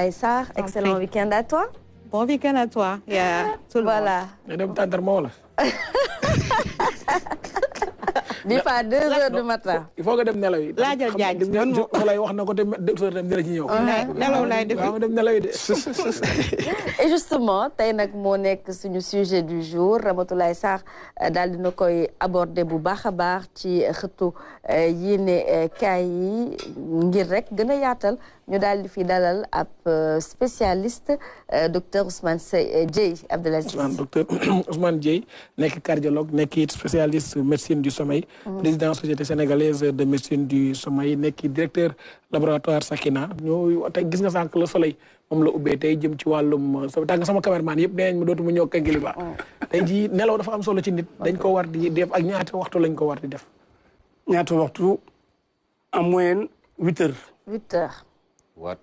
Aïssa, excellent week-end à toi. Bon week-end à toi et à tout le monde. Voilà. Bi fa 2 heures du matin. Il faut que dem nelaw yi. laajal jaaj lay wax na ko te 2 heures dem dina ci ñëw. nelaw lay def. waaw dem nelaw yi de. Et justement tey nag moo nekk suñu sujet du jour Ramatoulaye Sarr daal dina koy aborder bu baax a baax ci xëtu yéene kaay yi ngir rek gën a yaatal ñu daal di fi dalal ab spécialiste docteur Ousmane Dieye Abdelaziz. docteur Ousmane Dieye nekk cardiologue nekk it spécialiste médecine du sommeil. président société sénégalaise de médecine du sommeil nekk directeur laboratoire Sakina ñoo tey gis nga sànq Le Soleil moom la ubbee tey jëm ci wàllum sama cameraman yëpp nee nañ ma dootuma ñëw kankili ba tey jii nelaw dafa am solo ci nit dañ ko war di def ak ñaata waxtu lañ ko war di def. ñaata waxtu en moyenne 8 heures. 8 heures.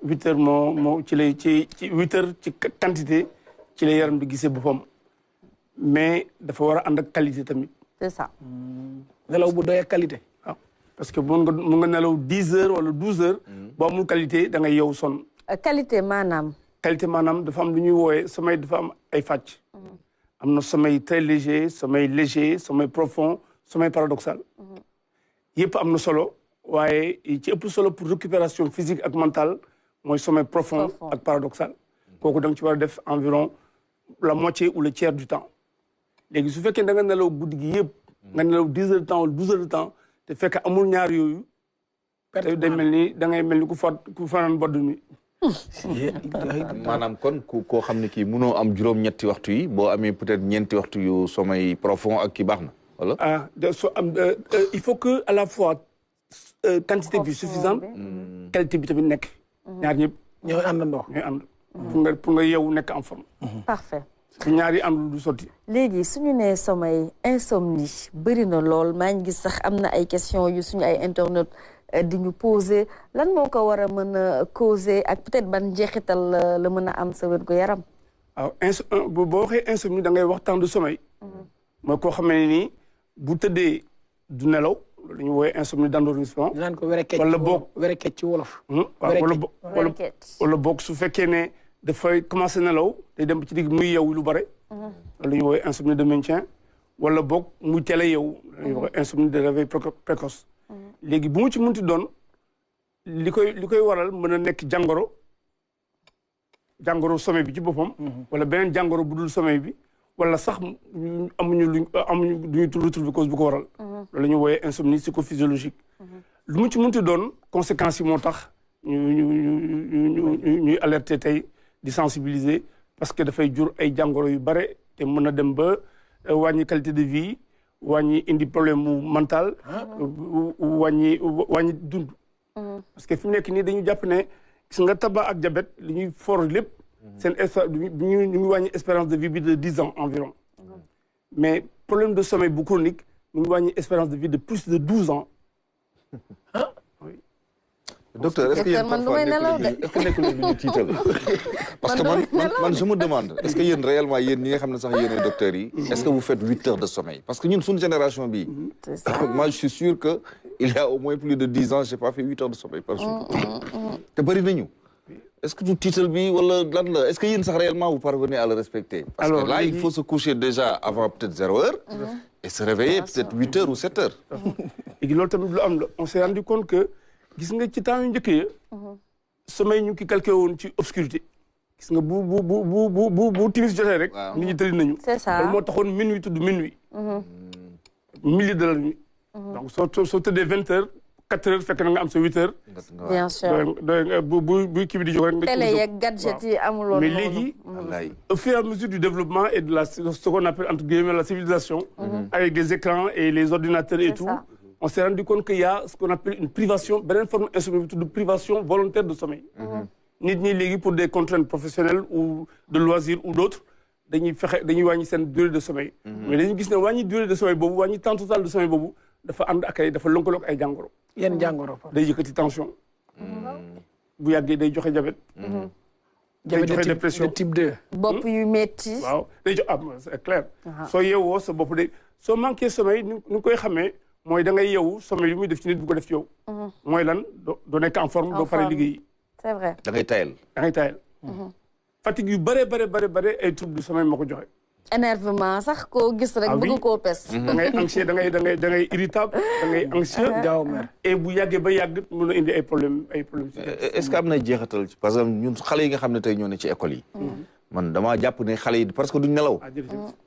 8 heures moo ci lay ci 8 heures ci quantité ci la yaram di gisee boppam mais dafa war a ànd ak qualité tamit. c'est ça. nelaw bu doy ak qualité. waaw parce que mun nga nelaw 10 heures wala 12 heures. boo amul qualité da ngay yow sonn. qualité maanaam. qualité maanaam dafa am lu ñuy woowee sommeil dafa am ay fàcc. am na sommeil très léger sommeil profond sommeil paradoxal. yëpp am na solo waaye ci ëpp solo pour récupération physique ak mentale mooy sommeil profond ak paradoxal. kooku da nga ci war a def environ la moitié ou le tiers du temps. léegi su fekkee da nga nelaw guddi gi yëpp. nga nelaw 10 heures de temps wala 12 heures de temps te fekk amul ñaar yooyu. day mel ni da ngay mel ni ku fanaan bodd mi. maanaam kon koo xam ne kii mënoo am juróom-ñetti waxtu yi boo amee peut-être ñeenti waxtu yu sommeil profond ak kii baax na wala. il faut que à la fois quantité bi suffisante qualité bi tamit nekk. ñaar ñëpp ñooy àndandoo ñooy ànd. pour nga yeewu nekk en forme. parfait. su ñaar yi àndul du sotti. léegi suñu nee sommeil insomnie bëri na lool maa ngi gis sax am na ay questions yu suñu ay internautes di ñu poser lan moo ko war a mën a causer ak peut-être ban njeexital la mën a am sa wér gu yaram. waaw boo waxee insomnie da ngay wax temps de sommeil. mooy koo xam ne nii bu tëddee du nelaw loolu ñu woowee insomnie d'endormissement. ñu naan ko werekeet wala boog werekeet ci wolof. wala boog su fekkee ne dafay commencé nelaw day dem ci digg muy yeewu lu bare. loolu ñu woowee insomnie de maintien. wala boog muy teel a yeewu. dañuy wax insomnie de réveil précoce. léegi bu mu ci munti doon li koy waral mën a nekk jàngoro sommeil bi ci boppam. wala beneen jàngoro bu dul sommeil bi. wala sax amuñu duñu retrouver cause bu ko waral. loolu la ñuy wooyee insomnie psychophysiologique. lu mu ci munti doon conséquences yi moo tax ñuy alerter tey di sensibiliser parce que dafay jur ay jàngoro yu bare te mën a dem ba wàññi qualité de vie. wàññi indi problème mu mental. wàññi dund. parce que fi mu nekk nii dañu jàpp ne gis nga tabac ak diabète li ñuy for lépp. seen ñu ngi wàññi espérance de vie bi de 10 ans environ. mais problème de sommeil bu chronique ñu ngi wàññi espérance de vie de plus de 12 ans. oui. docteur est-ce que yéen parfois nekkul lu ñu tiital parce que man je me demande est-ce que yéen réellement yéen ñi nga xam ne sax yéen ay docteurs yi est-ce que vous faites 8 heures de sommeil parce que ñun suñu génération bi moi je suis sûr que il y a au moins plus de 10 ans j'ai pas fait 8 heures de sommeil par jour te bëri nañu est-ce que du tiital bi wala lan la est-ce que yéen sax réellement vous parvenez à le respecter parce que là il faut se coucher déjà avant peut-être 0 heure et se réveiller peut-être 8 heures ou 7 heures léegi loolu tamit lu am la on s'est rendu compte que gis nga ci temps yu njëkk ya sommeil ñu ngi calculé woon ci obscurité gis nga bu timis jotee rek nit ñi tëri nañu c'est ça loolu moo taxoon minuit tudd minuit milieu de la nuit donc soo tëddee 20 heures 4 heures fekk na nga am sa 8 heures bien sûr bu kii bi di jóg rek nga télé yeeg gadget yi amuloon mais léegi au fur et à mesure du développement et de ce qu'on appelle entre guillemets la civilisation avec les écrans et les ordinateurs et tout on s'est rendu compte qu'il y a ce qu'on appelle une privation beneen forme insomnie de privation volontaire de sommeil nit ñi léegi pour des contraintes professionnelles ou de loisirs ou d'autres dañuy wàññi seen durée de sommeil mais dañuy gis ne wàññi durée de sommeil boobu wàññi temps total de sommeil boobu dafa ànd ak dafa lënkaloog ay jàngoro yenn jàngoro day yëkkati tension bu yàggee day joxe diabète day joxe dépression de type 2 bopp yu métti waaw day jox c'est clair soo yeewoo sa bopp day soo manqué sommeil ni koy xamee mooy da ngay yeewu sommeil yi muy def ci nit bu ko def ci yow mooy lan doo nekk en forme doo pare liggéey c'est vrai da ngay tayal da ngay tayal fatigue yu bare ay trouble du sommeil moo ko joxe. énervement sax koo gis rek bëgg koo pes. da ngay anxieux da ngay irritable da ngay anxieux. gaaw mer et bu yàggee ba yàgg mën a indi ay problème est-ce que am na jeexatal ci parce que ñun xale yi nga xam ne tey ñoo ne ci école yi. man damaa jàpp ne xale yi parce que duñ nelaw.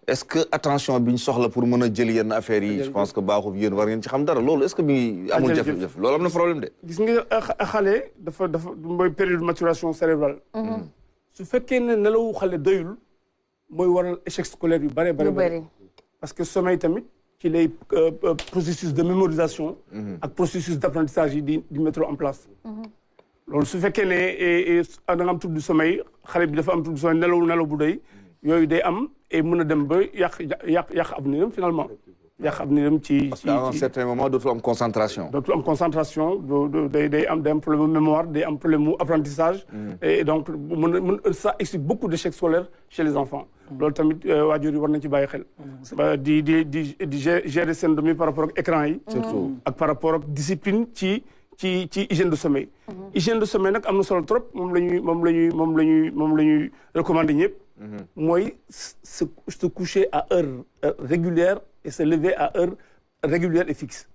est-ce que attention bi ñu soxla pour mën a jël yenn affaires yi. je pense que baaxul yéen war ngeen ci xam dara loolu est-ce que mi amul jafe-jafe loolu am na problème de. gis nga xale dafa mooy période maturation cérébrale. su fekkee ne nelawu xale doyul mooy waral échec scolaire yu bare parce que sommeil tamit ci lay processus de mémorisation. ak processus d'apprentissage yi di mettre en place. loolu su fekkee ne da nga am trouble du sommeil xale bi dafa am trouble du sommeil nelaw bu doy yooyu day am et mën a dem ba yàq avenir am finalement yàq avenir am ci parce qu'à un certain moment dootul am concentration. dootul am concentration day am problème mémoire day am problème mu apprentissage. et donc ça explique beaucoup d'échecs scolaires chez les enfants. loolu tamit waajur yi war nañ ci bàyyi xel. di gérer seen doom yi par rapport ak écran yi. surtout ak par rapport ak discipline ci hygiène de sommeil. hygiène de sommeil nag am na solo trop moom la ñuy recommander ñëpp. mooy se coucher à heure régulière et se lever à heure régulière et fixe.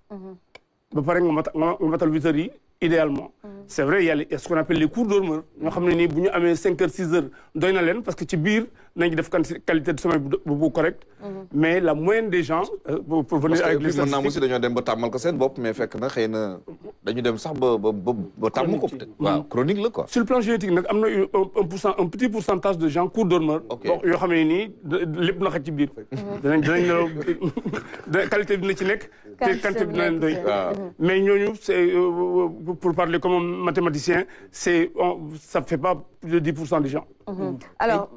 ba pare nga matal 8 heures yi idéalement. c'est vrai il y a ce qu'on appelle les cours dormeurs ñoo xam ne nii bu ñu amee 5 heures 6 heures doy na leen parce que ci biir nañu def qualité de sommeil bu correct. mais la moyenne des gens. pour venir avec les statistiques mën naa aussi dañoo dem ba tàmmal ko seen bopp mais fekk na xëy na dañu dem sax ba tàmm ko peut-être. waaw chronique la quoi. sur le plan génétique nag am na un petit pourcentage de gens cours dormeurs. yoo xam ne nii lépp na xaj ci biir. danañ nelaw qualité bi na ci nekk. te quantité bi na leen doy. mais ñooñu c'est pour parler comme un mathématicien ça fait pas plus de 10% des gens. alors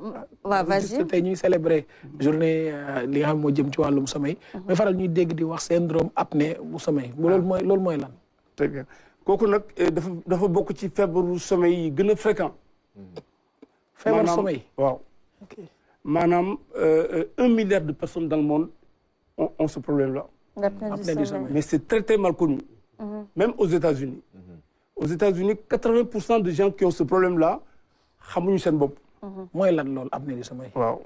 vas-y. tey ñuy célébrer journée li nga xam moo jëm ci wàllum sommeil. mais faral ñuy dégg di wax syndrome apnée bu sommeil. loolu mooy lan. très bien kooku nag dafa bokk ci feebaru sommeil yi gën a fréquent. feebaru sommeil waaw. maanaam 1 milliard de personnes dans le monde ont ce problème-là. Apnée du sommeil. mais c'est très mal connu. même aux États-Unis. Aux États-Unis 80% de gens qui ont ce problème-là xamuñu seen bopp. mooy lan loolu apnée du sommeil. waaw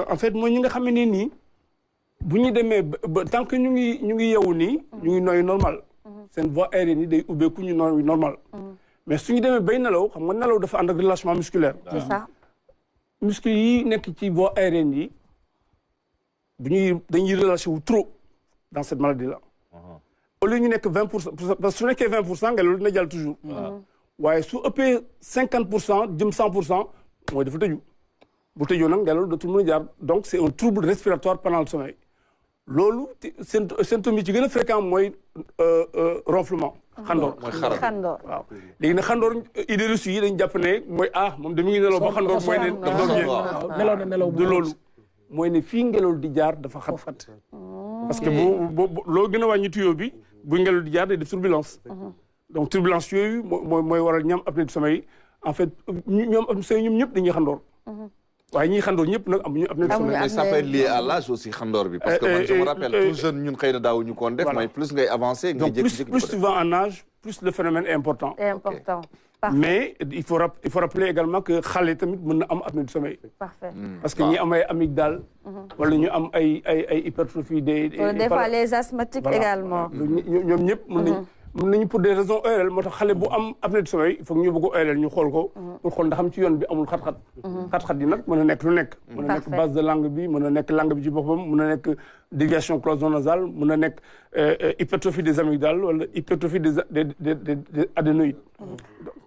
en fait mooy ñi nga xam ne nii bu ñu demee ba tant que ñu ngi yeewu nii. ñu ngi nooyu normal. seen voie aérienne yi day ubbeeku ñu nooyu normal. mais suñu demee bay nelaw xam nga nelaw dafa ànd ak relâchement musculaire. c'est ça. muscles yi nekk ci voie aérienne yi dañuy relâché wu trop dans cette maladie-là. au lieu ñu nekk 20% parce que su nekkee 20% ngelaw dina jàll toujours. waaye su ëppee 50% jëm 100% mooy dafa tëju. bu tëjoo nag ngelaw dootul mën a jaar donc c'est un trouble respiratoire pendant le sommeil. loolu symptômes yi ci gën a fréquent mooy ronflement. xandoor mooy xandoor. waaw léegi nag xandoor idée reçue yi dañu jàpp ne mooy moom de mi ngi nelaw ba xandoor mooy ne dafa doon nelaw na nelaw du loolu mooy ne fii ngelaw di jaar dafa xat. parce que loo gën a wàññi tuyau bi bu ngelaw di jaar day def turbulence. donc turbulence yooyu mooy waral ñam apnée du sommeil en fait ñoom ñëpp dañuy xandoor. waaye ñiy xandoor ñëpp nag amuñu apnée du sommeil. mais ça peut être lié à l'âge aussi xandoor bi. parce que man je me rappelle tout jeune ñun xëy na daawuñu koon def. mais plus ngay avancer ngay jékki-jékki plus tu vas en âge plus le phénomène est important. c'est important. mais il faut rappeler également que xale tamit mën na am apnée du sommeil. parfait. parce que ñi am ay amygdale. wala ñu am ay hypertrophie des fois les asthmatiques également. ñoom ñëpp mën nañu pour des raisons ORL moo tax xale bu am apnée du sommeil il faut que ñu bëgg ORL ñu xool ko. pour xool ndax am ci yoon bi amul xat-xat. xat-xat yi nag mën na nekk lu nekk. mën na nekk base de langue bi mën na nekk langue bi ci boppam mën na nekk déviation cloisonnasale mën na nekk hypertrophie des amygdales wala hypertrophie des adénoïdes.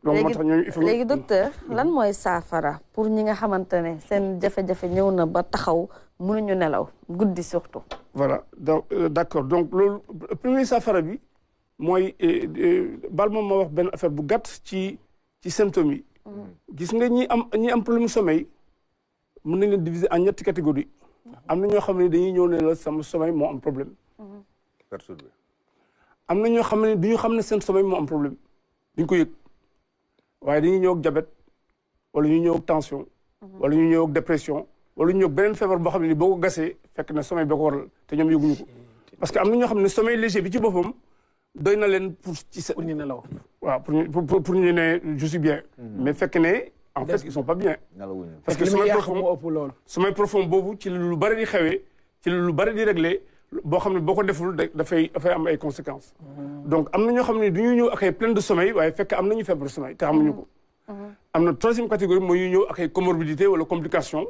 donc moo tax ñooñu il faut léegi docteur lan mooy saafara pour ñi nga xamante ne seen jafe-jafe ñëw na ba taxaw mënuñu nelaw guddi surtout. voilà donc d'accord donc loolu premier saafara bi. mooy bal moom ma wax benn affaire bu gàtt ci symptômes yi. gis nga ñi am problème sommeil mën nañ leen diviser en ñetti catégorie am na ñoo xam ne dañuy ñëw ne la sama sommeil moo am problème. perturbé. am na ñoo xam ne du ñu xam ne seen sommeil moo am problème duñ ko yëg waaye dañuy ñëw ak diabète wala ñu ñëw ak tension. wala ñu ñëw ak dépression wala ñu ñëw ak beneen feebar boo xam ne ni boo ko gasee fekk na sommeil boo ko waral te ñoom yëguñu ko parce que am na ñoo xam ne sommeil léger bi ci boppam. doy na leen pour ñu nelaw waaw pour ñu ne je suis bien mais fekk ne en fait ils sont pas bien. parce que sommeil profond boobu ci lu bari di xewee ci lu bari di réglé boo xam ne boo ko deful dafay am ay conséquences. donc am na ñoo xam ne du ñu ñëw ak ay plein de sommeil waaye fekk am nañu feebar sommeil te xamuñu ko. am na troisième catégorie mooy ñu ñëw ak ay comorbidité wala complication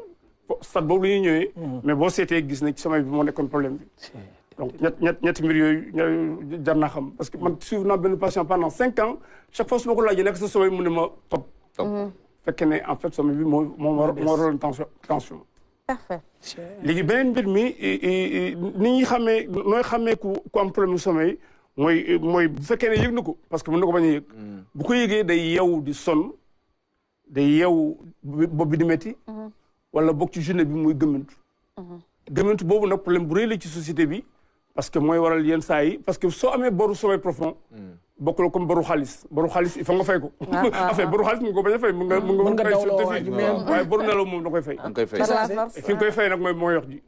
stade boobu la ñuy ñëwee. mais boo seetee gis na ci sommeil bi moo nekkoon problème bi. donc ñetti mbir yooyu jar naa xam parce que man suivre naa benn patient pendant 5 ans chaque fois su ma ko laajee nekk sa sommeil mu ne ma top. fekkee ne en fait sommeil bi moo waraloon tension. parfait. léegi beneen mbir mi ni ñuy xamee nooy xamee ku am problème sommeil mooy bu fekkee ne yëg na ko parce que mën na ko bañ a yëg. bu ko yëgee day yeewu di sonn day yeewu bopp bi di métti. wala bokk ci journée bi muy gëmmantu. gëmmantu boobu nag problème bu rëy la ci société bi parce que mooy waral yenn saa yi parce que soo amee boru sommeil profond. bokkul comme boru xaalis il faut nga fay ko. boru xaalis mu ko bañ a fay. mën nga dawloo waaye boru nelaw moom da koy fay. da koy fay fi nga koy fay nag mooy yox ji.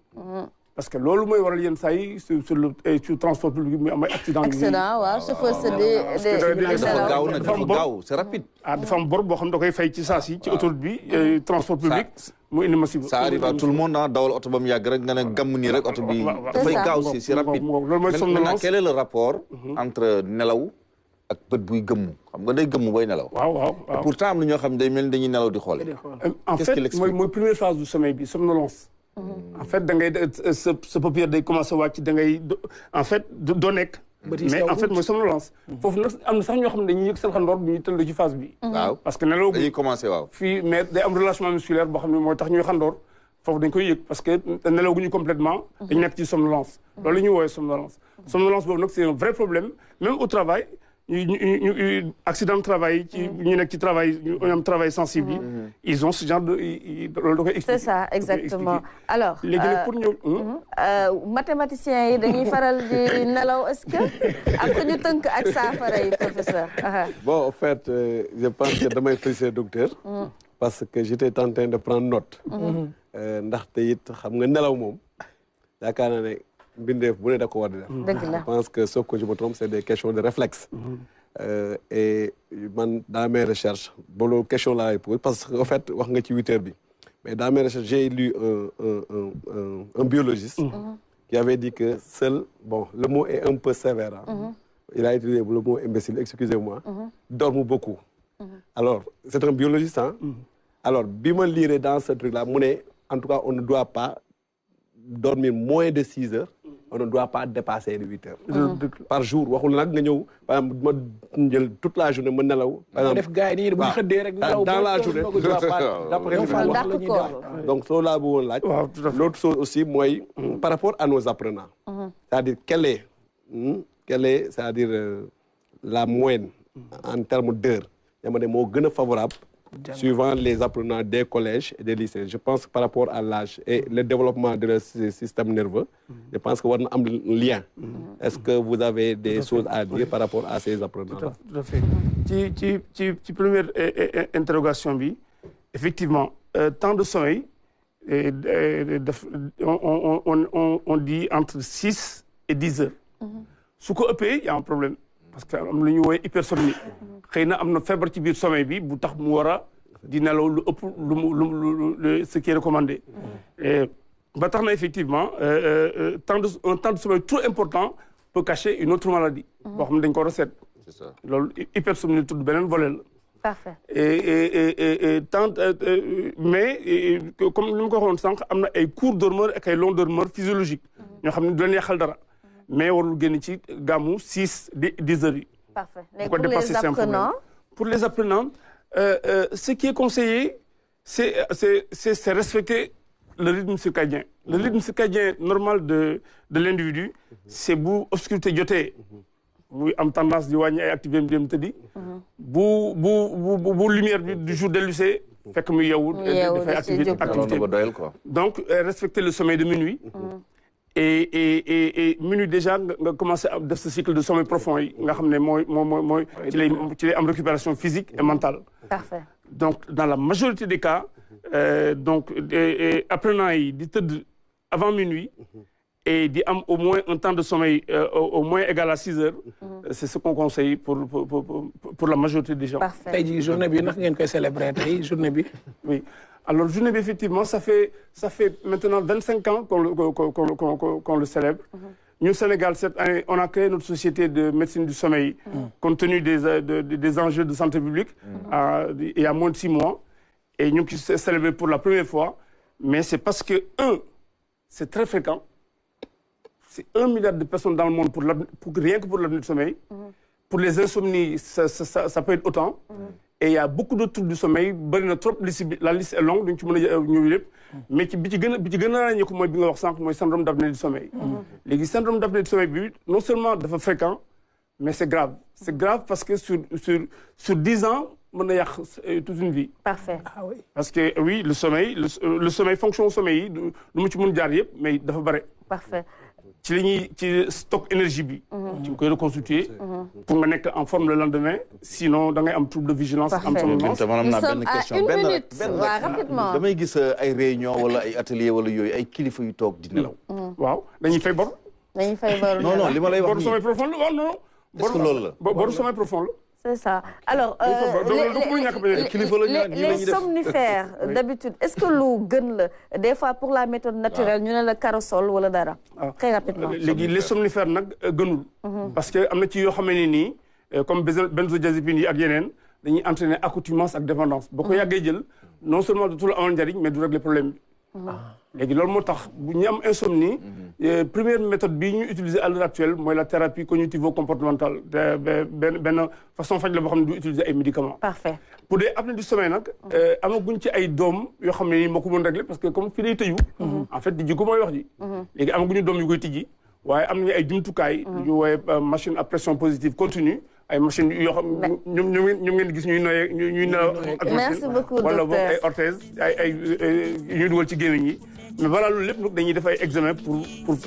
parce que loolu mooy waral yenn saa yi sur transport public muy am ay accident. waaw chauffeur dafa gaaw c'est rapide. dafa am bor boo xam da koy fay ci saa si ci autoroute bi transport public. mu indi masiba ça arrive à tout le monde dawal oto ba mu yàgg rek nga ne gàmm nii rek oto bi. dafay gaaw c'est rapide. loolu mooy somnolence quel est le rapport entre nelaw ak bët buy gëmmu xam nga day gëmmu bay nelaw. waaw pourtant am na ñoo xam ne day mel ni dañuy nelaw di xoole. en fait mooy première phase du sommeil bi somnolence. en fait da ngay sa paupière day commencé wàcc da ngay en fait doo nekk. mais en fait mooy somnolence. foofu nag am na sax ñoo xam ne dañuy yëg seen xandoor bu ñuy tëll ci phase bi. waaw parce que nelaw dañuy commencé waaw. fii mais day am relâchement musculaire boo xam ne mooy tax ñuy xandoor foofu dañ koy yëg parce que nelaw gu ñu complètement dañu nekk ci somnolence. loolu la ñuy woowee somnolence. somnolence boobu nag c'est un vrai problème même au travail ñu accident de travail ci ñu nekk ci travail ñu am travail sensible yi. ils ont ce genre de loolu da koy expliquer. c'est ça exactement alors. léegi nag pour ñëw. mathématiciens yi dañuy faral di nelaw est-ce que am na ñu tënk ak saafara yi professeur. bon en fait je pense que damay féliciter docteur. parce que j'étais en train de prendre note. ndaxte it xam nga nelaw moom yaakaar naa ne. mbindeef bu ne da ko war di def. je pense que sauf que je me trompe c'est des questions de réflexe. et man dans mes recherches ba loolu question laa lay posé parce que en fait wax nga ci 8 heures bi mais dans mes recherches j'ai lu un biologiste. qui avait dit que seul bon le mot est un peu sévère. il a utilisé le mot imbécile excusez-moi. dorme beaucoup. alors c'est un biologiste alors bi ma lire dans ce truc là mu ne en tout cas on ne doit pas dormir moins de 6 heures. on ne doit pas dépasser les 8 heures. par jour waxul nag nga ñëw par exemple ma jël toute la journée ma nelaw. par exemple def gars yi bu ñu xëddee rek nelaw dans la journée. donc loolu laa bëggoon laaj. l'autre chose aussi mooy par rapport à nos apprenants. c'est-à-dire quelle est c'est-à-dire la moyenne en termes d'heures dama ne moo gën a favorable. suivant les apprenants des collèges et des lycées je pense que par rapport à l'âge et le développement de leur système nerveux je pense que war na am lien est-ce que vous avez des choses à dire par rapport à ces apprenants-là. tout à fait ci première interrogation bi effectivement temps de sommeil on dit entre 6 et 10 heures. su ko ëppee y a un problème parce que am lu ñuy woowee hypersomnie xëy na am na feebar ci biir sommeil bi bu tax mu war a di nelaw lu ëpp lu ce qui est recommandé. ba tax na effectivement un temps de sommeil trop important peut cacher une autre maladie. boo xam ne dañ ko war a seet. c'est ça loolu hypersomnie tudd beneen volet la. parfait. et tant mais comme ni ma ko waxoon sànq am na ay courts dormeurs ak ay longs dormeurs physiologiques. ñoo xam ne du leen yàqal dara. mais warul génn ci gàmmu 6 10 heures yi. parfait léegi pour les apprenants ce qui est conseillé c'est respecter le rythme circadien. le rythme circadien normal de l'individu c'est bu obscurité jotee muy am tendance di wàññi ay activités dem tëddi. bu lumière bi du jour dellusee fekk muy yeewu dafay activité donc respecter le sommeil de minuit. et minuit déjà nga commencé à def ce cycle de sommeil profond yi nga xam ne mooy ci lay am récupération physique et mentale. Parfait. donc dans la majorité des cas donc apprenants yi di tëdd avant minuit et di am au moins un temps de sommeil au moins égal à 6 heures. C'est ce qu'on conseille pour la majorité des gens. Parfait. tey jii journée bi nag ngeen koy célébrer tey journée bi. Oui. Alors journée bi effectivement ça fait maintenant 25 ans qu'on le célèbre. Nous, Sénégal, cette année, on a créé notre société de médecine du sommeil, compte tenu des enjeux de santé publique, il y a moins de 6 mois. Et nous qui célébrons pour la première fois. Mais c'est parce que, c'est très fréquent. C'est 1 milliard de personnes dans le monde, rien que pour l'apnée du sommeil. Pour les insomnies, ça peut être autant. Et il y a beaucoup de troubles du sommeil. La liste est longue, donc tu peux mais ci bi ci gën a ràññeeku mooy bi nga wax sànq mooy syndrome d'apnée du sommeil. léegi syndrome d'apnée du sommeil bi non seulement dafa fréquent mais c'est grave. C'est grave parce que sur 10 ans mën na yàq toute une vie. Parfait. Ah oui. Parce que oui le sommeil fonction sommeil yi du mu ci mën jaar yëpp mais dafa bare. Parfait. ci la ñuy ci stock énergie bi. ci koy reconstituer. pour nga nekk en forme le lendemain. sinon da ngay am trouble de vigilance. am somnolence. Nous sommes à 1 minute. waaw rapidement. damay gis ay réunion wala ay atelier wala yooyu ay kilifa yu toog di nelaw. waaw dañuy fay bor. dañuy fay bor. non li ma lay wax boru sommeil profond la waaw non. est-ce que loolu la boru sommeil profond la. C'est ça. Alors, les somnifères, d'habitude, est-ce que lu gën la des fois pour la méthode naturelle ñu ne la Carosol wala dara. Très rapidement. Les somnifères nag gënul. parce que am na ci yoo xam ne nii comme benzodiazépines yi ak yeneen dañuy entraîner accoutumance ak dépendance. boo ko yàggee jël non seulement du la amal njariñ mais du régler problème bi. léegi loolu moo tax bu ñu am insomnie. Première méthode bii ñu utiliser à l'heure actuelle mooy la thérapie cognitivo-comportementale benn façon faj la boo xam ne du utiliser ay médicaments. Parfait. pour des apnées du sommeil nag amaguñ ci ay doom yoo xam ne nii moo ko mën régler parce que comme fii day tëju. en fait tijji ko mooy wax ji. léegi amaguñu doom yu koy tijji waaye am nañu ay jumtukaay. ñu woowee machine à pression positive continue. ay machines yoo xam ñoom ngeen gis ñuy nelaw ak machine. Merci beaucoup docteur wala boog ay orthèse ay ñuy dugal ci gémmiñ yi mais voilà loolu lépp nag dañuy def ay examen pour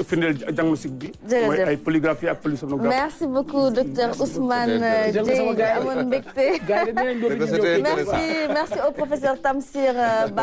firndeel diagnostic bi. jërëjëf mooy ay polygraphie ak polysomnographie. Merci beaucoup docteur Ousmane Dieye amoon mbégte. merci au professeur Tamsir Ba.